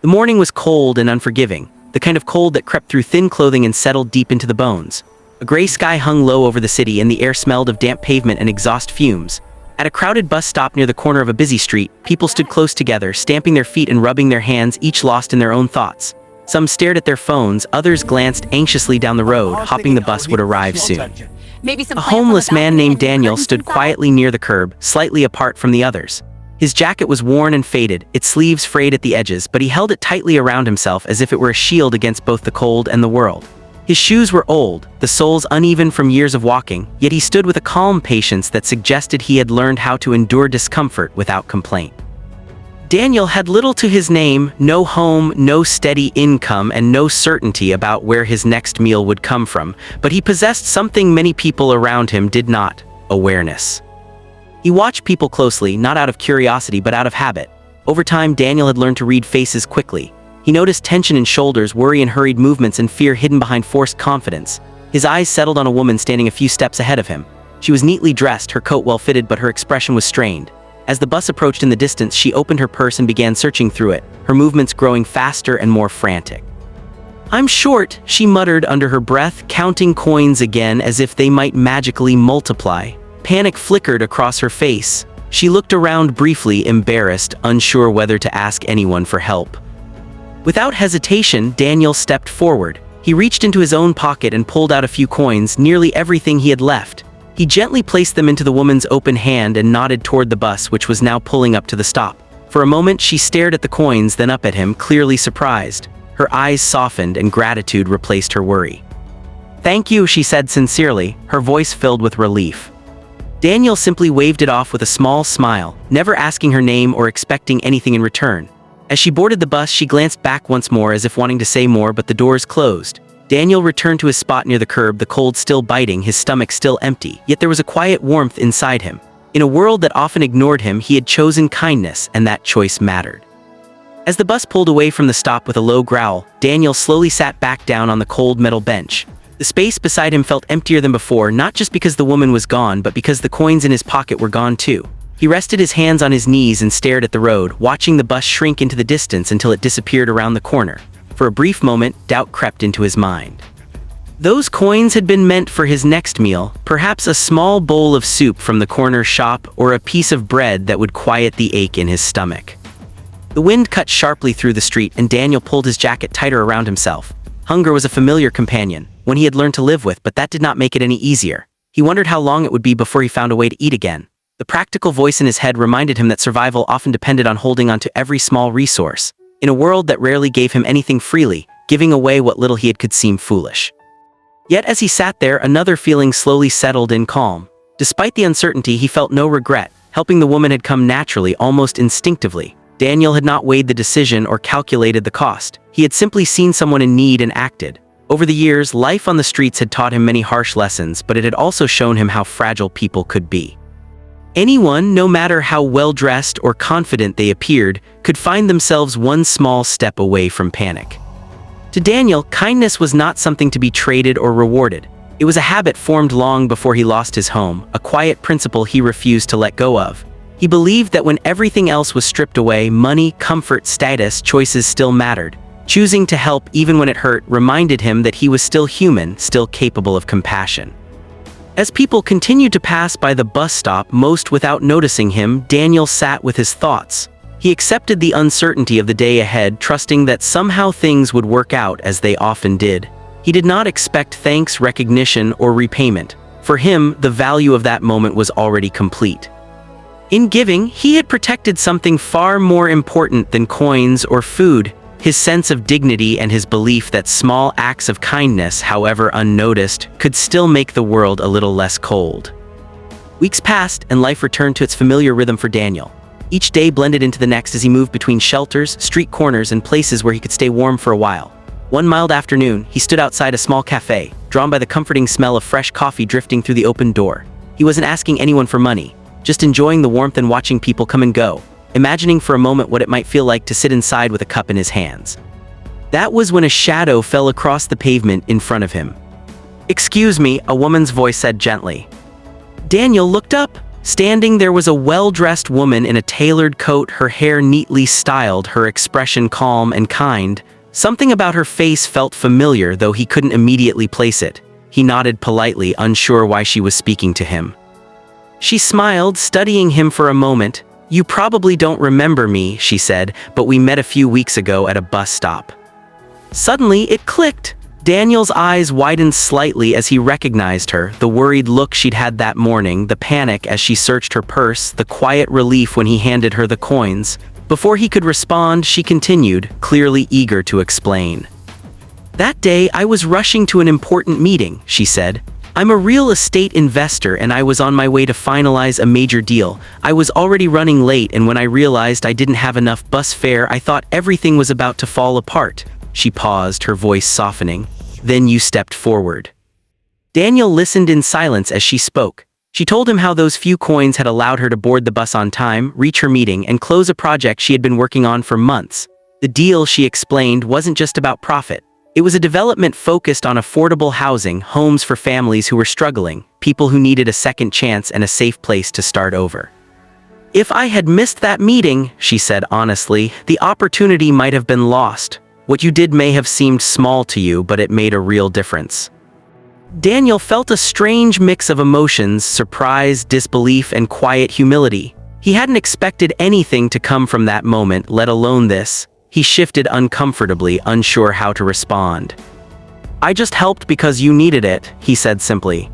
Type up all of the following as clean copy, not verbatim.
The morning was cold and unforgiving, the kind of cold that crept through thin clothing and settled deep into the bones. A gray sky hung low over the city, and the air smelled of damp pavement and exhaust fumes. At a crowded bus stop near the corner of a busy street, people stood close together, stamping their feet and rubbing their hands, each lost in their own thoughts. Some stared at their phones, others glanced anxiously down the road, hoping the bus would arrive soon. A homeless man named Daniel stood quietly near the curb, slightly apart from the others. His jacket was worn and faded, its sleeves frayed at the edges, but he held it tightly around himself as if it were a shield against both the cold and the world. His shoes were old, the soles uneven from years of walking, yet he stood with a calm patience that suggested he had learned how to endure discomfort without complaint. Daniel had little to his name, no home, no steady income, and no certainty about where his next meal would come from, but he possessed something many people around him did not: awareness. He watched people closely, not out of curiosity but out of habit. Over time, Daniel had learned to read faces quickly. He noticed tension in shoulders, worry in hurried movements, and fear hidden behind forced confidence. His eyes settled on a woman standing a few steps ahead of him. She was neatly dressed, her coat well fitted, but her expression was strained. As the bus approached in the distance, she opened her purse and began searching through it, her movements growing faster and more frantic. "I'm short," she muttered under her breath, counting coins again as if they might magically multiply. Panic flickered across her face. She looked around briefly, embarrassed, unsure whether to ask anyone for help. Without hesitation, Daniel stepped forward. He reached into his own pocket and pulled out a few coins, nearly everything he had left. He gently placed them into the woman's open hand and nodded toward the bus, which was now pulling up to the stop. For a moment, she stared at the coins, then up at him, clearly surprised. Her eyes softened and gratitude replaced her worry. "Thank you," she said sincerely, her voice filled with relief. Daniel simply waved it off with a small smile, never asking her name or expecting anything in return. As she boarded the bus, she glanced back once more as if wanting to say more, but the doors closed. Daniel returned to his spot near the curb, the cold still biting, his stomach still empty, yet there was a quiet warmth inside him. In a world that often ignored him, he had chosen kindness, and that choice mattered. As the bus pulled away from the stop with a low growl, Daniel slowly sat back down on the cold metal bench. The space beside him felt emptier than before, not just because the woman was gone, but because the coins in his pocket were gone too. He rested his hands on his knees and stared at the road, watching the bus shrink into the distance until it disappeared around the corner. For a brief moment, doubt crept into his mind. Those coins had been meant for his next meal, perhaps a small bowl of soup from the corner shop or a piece of bread that would quiet the ache in his stomach. The wind cut sharply through the street, and Daniel pulled his jacket tighter around himself. Hunger was a familiar companion, one he had learned to live with, but that did not make it any easier. He wondered how long it would be before he found a way to eat again. The practical voice in his head reminded him that survival often depended on holding on to every small resource. In a world that rarely gave him anything freely, giving away what little he had could seem foolish. Yet as he sat there, another feeling slowly settled in: calm. Despite the uncertainty, he felt no regret. Helping the woman had come naturally, almost instinctively. Daniel had not weighed the decision or calculated the cost. He had simply seen someone in need and acted. Over the years, life on the streets had taught him many harsh lessons, but it had also shown him how fragile people could be. Anyone, no matter how well-dressed or confident they appeared, could find themselves one small step away from panic. To Daniel, kindness was not something to be traded or rewarded. It was a habit formed long before he lost his home, a quiet principle he refused to let go of. He believed that when everything else was stripped away, money, comfort, status, choices still mattered. Choosing to help even when it hurt reminded him that he was still human, still capable of compassion. As people continued to pass by the bus stop, most without noticing him, Daniel sat with his thoughts. He accepted the uncertainty of the day ahead, trusting that somehow things would work out as they often did. He did not expect thanks, recognition, or repayment. For him, the value of that moment was already complete. In giving, he had protected something far more important than coins or food: his sense of dignity and his belief that small acts of kindness, however unnoticed, could still make the world a little less cold. Weeks passed, and life returned to its familiar rhythm for Daniel. Each day blended into the next as he moved between shelters, street corners, and places where he could stay warm for a while. One mild afternoon, he stood outside a small cafe, drawn by the comforting smell of fresh coffee drifting through the open door. He wasn't asking anyone for money, just enjoying the warmth and watching people come and go, imagining for a moment what it might feel like to sit inside with a cup in his hands. That was when a shadow fell across the pavement in front of him. "Excuse me," a woman's voice said gently. Daniel looked up. Standing there was a well-dressed woman in a tailored coat, her hair neatly styled, her expression calm and kind. Something about her face felt familiar, though he couldn't immediately place it. He nodded politely, unsure why she was speaking to him. She smiled, studying him for a moment. "You probably don't remember me," she said, "but we met a few weeks ago at a bus stop." Suddenly, it clicked. Daniel's eyes widened slightly as he recognized her, the worried look she'd had that morning, the panic as she searched her purse, the quiet relief when he handed her the coins. Before he could respond, she continued, clearly eager to explain. "That day, I was rushing to an important meeting," she said. "I'm a real estate investor and I was on my way to finalize a major deal. I was already running late, and when I realized I didn't have enough bus fare, I thought everything was about to fall apart." She paused, her voice softening. "Then you stepped forward." Daniel listened in silence as she spoke. She told him how those few coins had allowed her to board the bus on time, reach her meeting, and close a project she had been working on for months. The deal, she explained, wasn't just about profit. It was a development focused on affordable housing, homes for families who were struggling, people who needed a second chance and a safe place to start over. "If I had missed that meeting," she said honestly, "the opportunity might have been lost. What you did may have seemed small to you, but it made a real difference." Daniel felt a strange mix of emotions, surprise, disbelief, and quiet humility. He hadn't expected anything to come from that moment, let alone this. He shifted uncomfortably, unsure how to respond. "I just helped because you needed it," he said simply.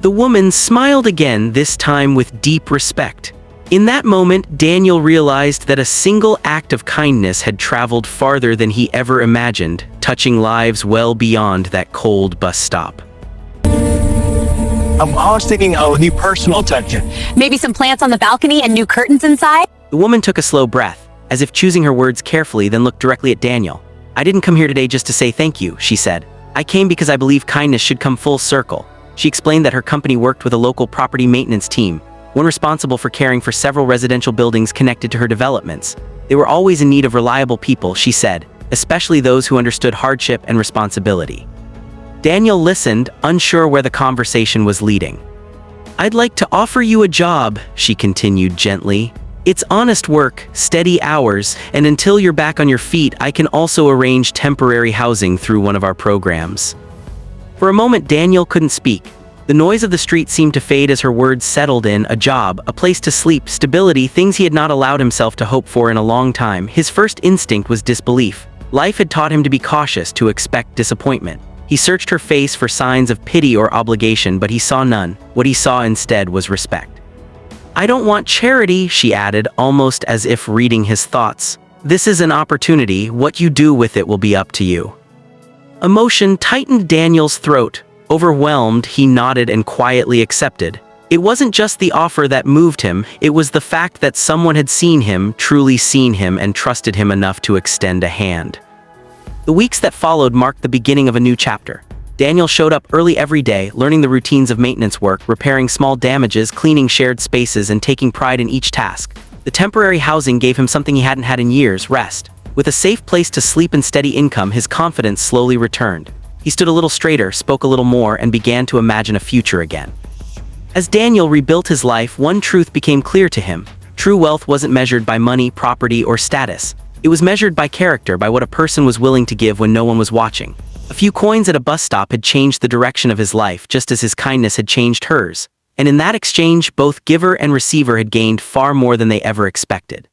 The woman smiled again, this time with deep respect. In that moment, Daniel realized that a single act of kindness had traveled farther than he ever imagined, touching lives well beyond that cold bus stop. I was thinking, a new personal touch. Maybe some plants on the balcony and new curtains inside? The woman took a slow breath, as if choosing her words carefully, then looked directly at Daniel. "I didn't come here today just to say thank you," she said. "I came because I believe kindness should come full circle." She explained that her company worked with a local property maintenance team, one responsible for caring for several residential buildings connected to her developments. They were always in need of reliable people, she said, especially those who understood hardship and responsibility. Daniel listened, unsure where the conversation was leading. "I'd like to offer you a job," she continued gently. "It's honest work, steady hours, and until you're back on your feet, I can also arrange temporary housing through one of our programs." For a moment, Daniel couldn't speak. The noise of the street seemed to fade as her words settled in. A job, a place to sleep, stability, things he had not allowed himself to hope for in a long time. His first instinct was disbelief. Life had taught him to be cautious, to expect disappointment. He searched her face for signs of pity or obligation, but he saw none. What he saw instead was respect. "I don't want charity," she added, almost as if reading his thoughts. "This is an opportunity. What you do with it will be up to you." Emotion tightened Daniel's throat. Overwhelmed, he nodded and quietly accepted. It wasn't just the offer that moved him, it was the fact that someone had seen him, truly seen him, and trusted him enough to extend a hand. The weeks that followed marked the beginning of a new chapter. Daniel showed up early every day, learning the routines of maintenance work, repairing small damages, cleaning shared spaces, and taking pride in each task. The temporary housing gave him something he hadn't had in years: rest. With a safe place to sleep and steady income, his confidence slowly returned. He stood a little straighter, spoke a little more, and began to imagine a future again. As Daniel rebuilt his life, one truth became clear to him. True wealth wasn't measured by money, property, or status. It was measured by character, by what a person was willing to give when no one was watching. A few coins at a bus stop had changed the direction of his life, just as his kindness had changed hers. And in that exchange, both giver and receiver had gained far more than they ever expected.